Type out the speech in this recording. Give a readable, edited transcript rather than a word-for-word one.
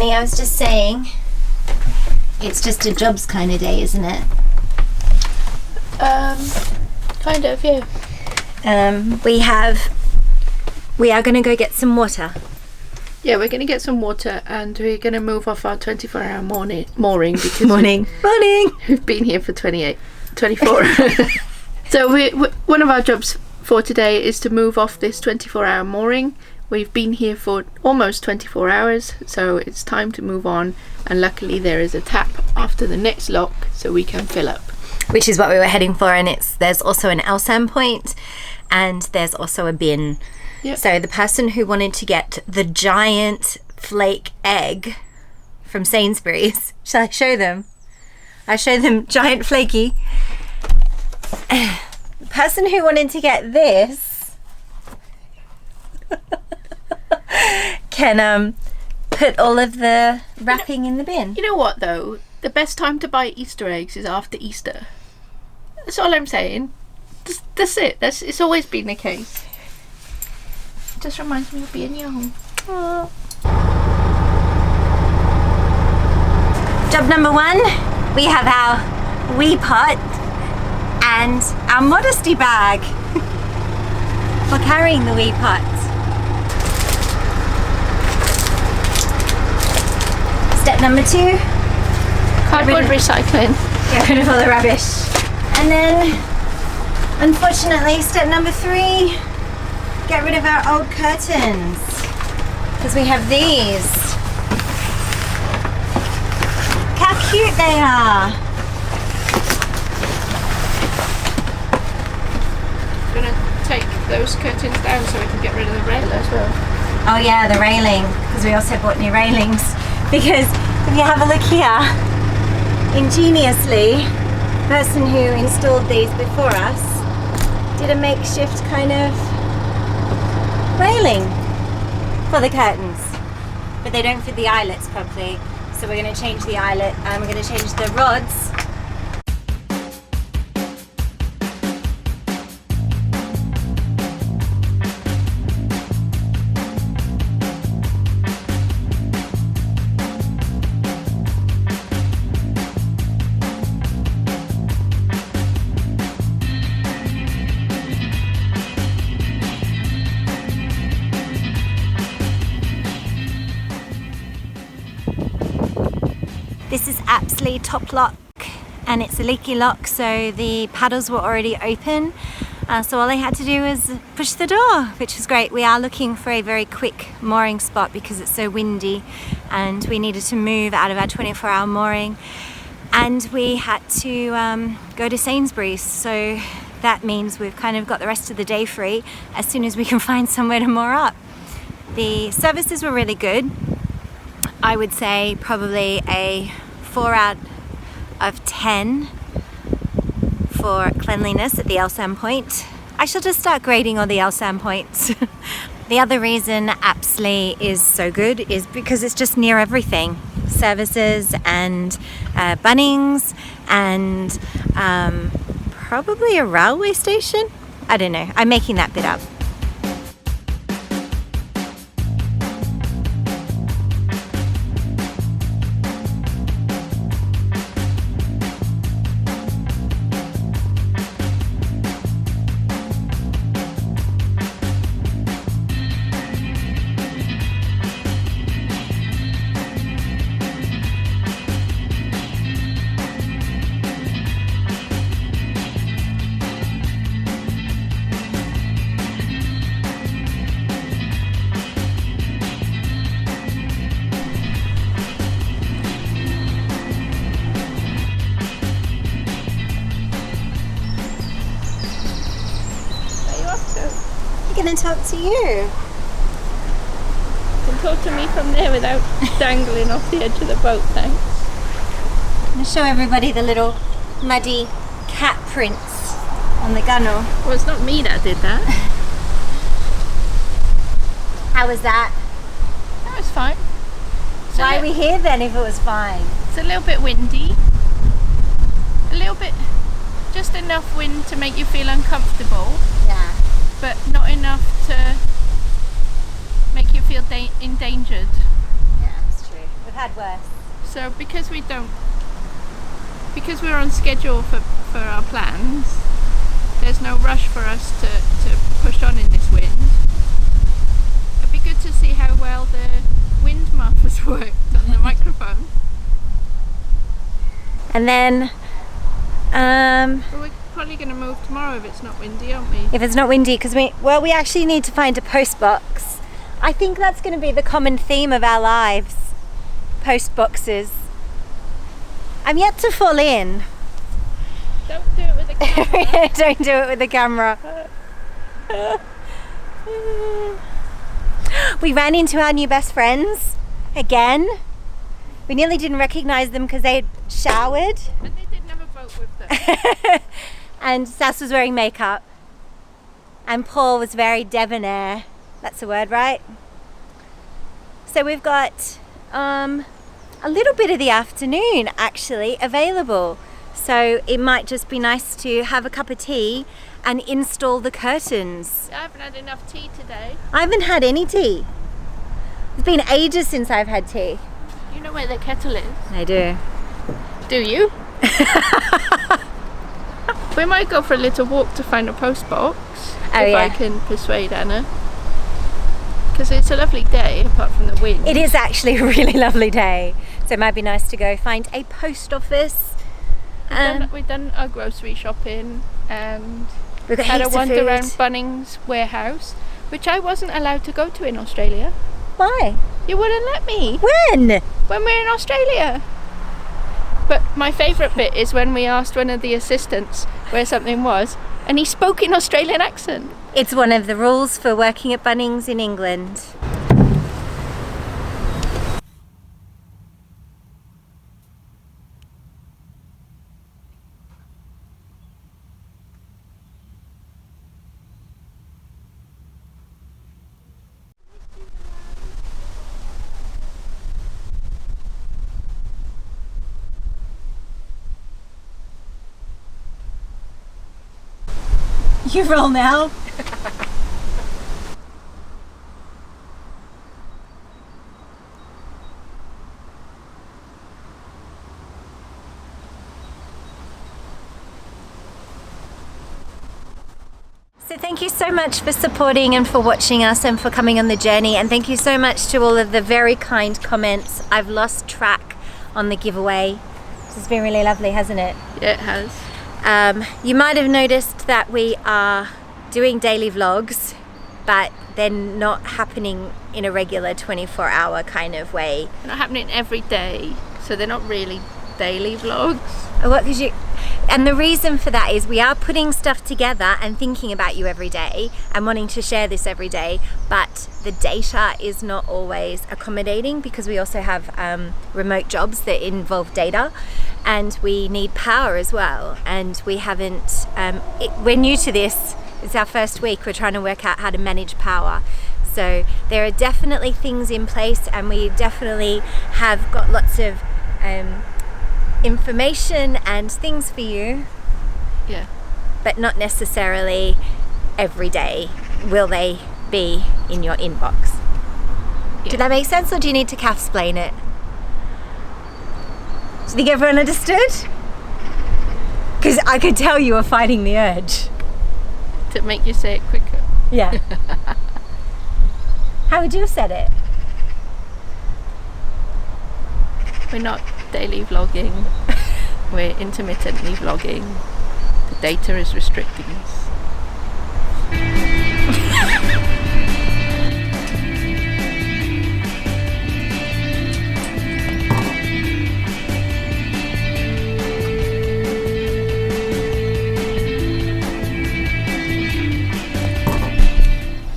honey, I was just saying, it's just a jobs kind of day, isn't it? Kind of, yeah. We are going to go get some water. Yeah, we're going to get some water and we're going to move off our 24-hour mooring because Morning. we've been here for 24. So one of our jobs for today is to move off this 24-hour mooring. We've been here for almost 24 hours, so it's time to move on. And luckily there is a tap after the next lock so we can fill up. Which is what we were heading for, and there's also an LSAM point and there's also a bin. Yep. So the person who wanted to get the giant flake egg from Sainsbury's, shall I show them? I show them giant flaky. The person who wanted to get this can put all of the wrapping in the bin. You know what though? The best time to buy Easter eggs is after Easter. That's all I'm saying. That's it. It's always been the case. It just reminds me of being young. Aww. Job number 1, we have our wee pot and our modesty bag for carrying the wee pot. Step number 2, Cardboard recycling. get rid of all the rubbish. And then, unfortunately, step number 3, get rid of our old curtains. Because we have these. Look how cute they are. I'm going to take those curtains down so we can get rid of the rail as well. Oh yeah, the railing. Because we also bought new railings. Because if you have a look here, ingeniously, the person who installed these before us did a makeshift kind of railing for the curtains, but they don't fit the eyelets properly, so we're going to change the eyelet and we're going to change the rods. This is absolutely top lock and it's a leaky lock, so the paddles were already open. So all I had to do was push the door, which is great. We are looking for a very quick mooring spot because it's so windy and we needed to move out of our 24-hour mooring. And we had to go to Sainsbury's, so that means we've kind of got the rest of the day free as soon as we can find somewhere to moor up. The services were really good. I would say probably a 4 out of 10 for cleanliness at the LSAM point. I shall just start grading all the LSAM points. The other reason Apsley is so good is because it's just near everything. Services and Bunnings and probably a railway station. I don't know, I'm making that bit up. I'm going to talk to you. You can talk to me from there without dangling off the edge of the boat, thanks. I'm going to show everybody the little muddy cat prints on the gunnel. Well, it's not me that did that. How was that? That was fine. Why are we here then if it was fine? It's a little bit windy. A little bit, just enough wind to make you feel uncomfortable. Yeah. But not enough to make you feel endangered. Yeah, that's true. We've had worse. So because we're on schedule for our plans, there's no rush for us to push on in this wind. It'd be good to see how well the wind muffers worked on the microphone. And then Well, we're probably going to move tomorrow if it's not windy, aren't we? if it's not windy, because we actually need to find a post box. I think that's going to be the common theme of our lives. Post boxes. I'm yet to fall in. Don't do it with the camera. Don't do it with the camera. We ran into our new best friends again. We nearly didn't recognize them because they had showered. And they didn't have a boat with them. And Sass was wearing makeup. And Paul was very debonair. That's the word, right? So we've got a little bit of the afternoon actually available. So it might just be nice to have a cup of tea and install the curtains. I haven't had enough tea today. I haven't had any tea. It's been ages since I've had tea. You know where the kettle is? I do. Do you? We might go for a little walk to find a post box. Oh, if yeah. I can persuade Anna. Because it's a lovely day apart from the wind. It is actually a really lovely day. So it might be nice to go find a post office. We've done our grocery shopping and We've got had a heaps of wander food. around Bunnings warehouse, which I wasn't allowed to go to in Australia. Why? You wouldn't let me When? when we're in Australia. But my favourite bit is when we asked one of the assistants where something was, and he spoke in Australian accent. It's one of the rules for working at Bunnings in England. You roll now. So thank you so much for supporting and for watching us and for coming on the journey, and thank you so much to all of the very kind comments. I've lost track on the giveaway. This has been really lovely, hasn't it? Yeah, it has. You might have noticed that we are doing daily vlogs, but they're not happening in a regular 24-hour kind of way. They're not happening every day, so they're not really daily vlogs. What could you? And the reason for that is we are putting stuff together and thinking about you every day and wanting to share this every day, but the data is not always accommodating because we also have remote jobs that involve data, and we need power as well. And we haven't, we're new to this. It's our first week. We're trying to work out how to manage power. So there are definitely things in place, and we definitely have got lots of information and things for you. Yeah. But not necessarily every day will they be in your inbox. Yeah. Did that make sense, or do you need to calf-splain it? Do you think everyone understood? Because I could tell you were fighting the urge. To make you say it quicker. Yeah. How would you have said it? We're not daily vlogging. We're intermittently vlogging. The data is restricting us.